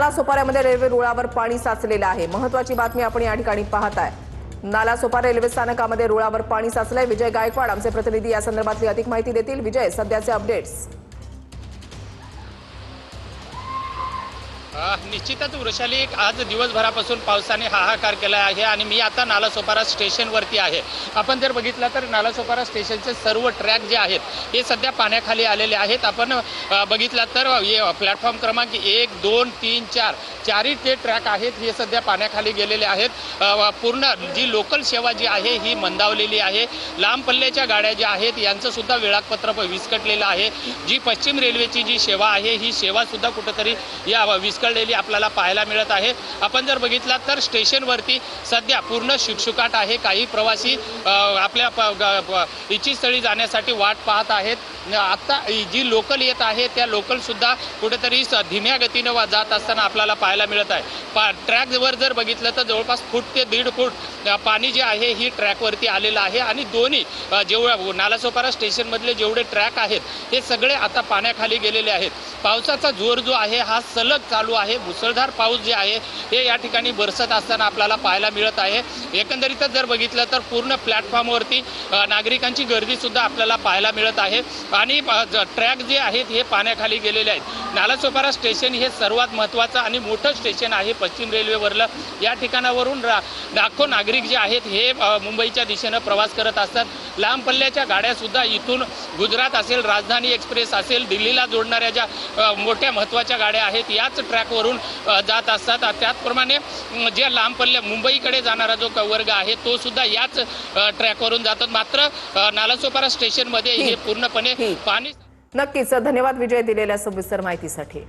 नालासोपाऱ्यामध्ये railway रुळावर पाणी साचलेलं आहे। महत्त्वाची बातमी आपण या ठिकाणी पाहताय। नालासोपारा रेल्वे स्थानकामध्ये रुळावर पाणी साचलंय। विजय गायकवाड आमचे प्रतिनिधी या संदर्भातली अधिक माहिती देतील। विजय, सध्याचे अपडेट्स। निश्चितच वृषाली, आज दिवसभरापासून पावसाने हाहाकार केला आहे आणि मी आता नालासोपारा स्टेशनवरती आहे। आपण जर बघितलं तर नालासोपारा स्टेशनचे सर्व ट्रॅक जे आहेत हे सध्या पाण्याखाली आलेले आहेत। आपण बघितलं तर प्लॅटफॉर्म क्रमांक 1, 2, 3, 4 चारही जे ट्रॅक आहेत हे सध्या पाण्याखाली गेलेले आहेत। पूर्ण जी लोकल सेवा जी आहे ही मंदावलेली आहे। लांब पल्ल्याच्या गाड्या ज्या आहेत यांचं सुद्धा वेळापत्रक विस्कटलेलं आहे। जी पश्चिम रेल्वेची जी सेवा आहे ही सेवा सुद्धा कुठेतरी या विस्कळलेली आपल्याला पाहायला मिळत आहे। आपण जर बघितला तर स्टेशनवरती सध्या पूर्ण शुकशुकाट आहे। काही प्रवासी आपल्या इच्छितस्थळी जाण्यासाठी वाट पाहत आहेत। आता जी लोकल येत आहे त्या लोकल सुद्धा कुठेतरी धीम्या गतीने जात असताना आपल्याला पाहायला मिळत आहे। ट्रॅकवर जर बघितलं तर जवळपास फूट ते 1.5 फूट पाणी जे आहे ही ट्रॅकवरती आलेलं आहे आणि दोन्ही जेवढे नालासोपारा स्टेशनमधले जेवढे ट्रॅक आहेत हे सगळे आता पाण्याखाली गेलेले आहेत। पावसाचा जोर जो आहे हा सलग चालू आहे। मुसळधार पाऊस जे आहे हे या ठिकाणी बरसत असताना आपल्याला पाहायला मिळत आहे। एकंदरीतच जर बघितलं तर पूर्ण प्लॅटफॉर्मवरती नागरिकांची गर्दी सुद्धा आपल्याला पाहायला मिळत आहे आणि ट्रॅक जे आहेत हे पाण्याखाली गेलेले आहेत। नालासोपारा स्टेशन हे सर्वात महत्त्वाचं आणि मोठं स्टेशन आहे पश्चिम रेल्वेवरलं। या ठिकाणावरून लाखो नागरिक जे आहेत हे मुंबईच्या दिशेनं प्रवास करत असतात। लांब पल्ल्याच्या गाड्या सुद्धा इथून गुजरात असेल, राजधानी एक्सप्रेस असेल, दिल्लीला जोडणाऱ्या ज्या मोठ्या महत्त्वाच्या गाड्या आहेत याच ट्रॅकवरून जात असतात। त्याचप्रमाणे जे लांब पल्ल्या मुंबईकडे जाणारा जो वर्ग आहे तो सुद्धा याच ट्रॅकवरून जातात। मात्र नालासोपारा स्टेशनमध्ये हे पूर्णपणे पाणी। नक्कीच, धन्यवाद विजय दिलेल्या सविस्तर माहितीसाठी।